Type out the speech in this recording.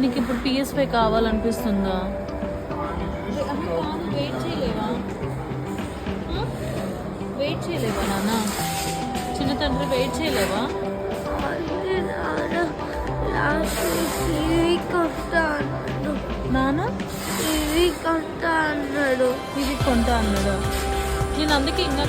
నీకు ఇప్పుడు PS5 కావాలనిపిస్తుందా? Wait చేయలేవా? Wait చేయలేవా నాన్న? చిన్న తండ్రి వెయిట్ చేయలేవా? నాన్న ఇది కొంటా అన్నాడు. ఇది కొంటా అన్నాడు. నేను అందుకే ఇంకా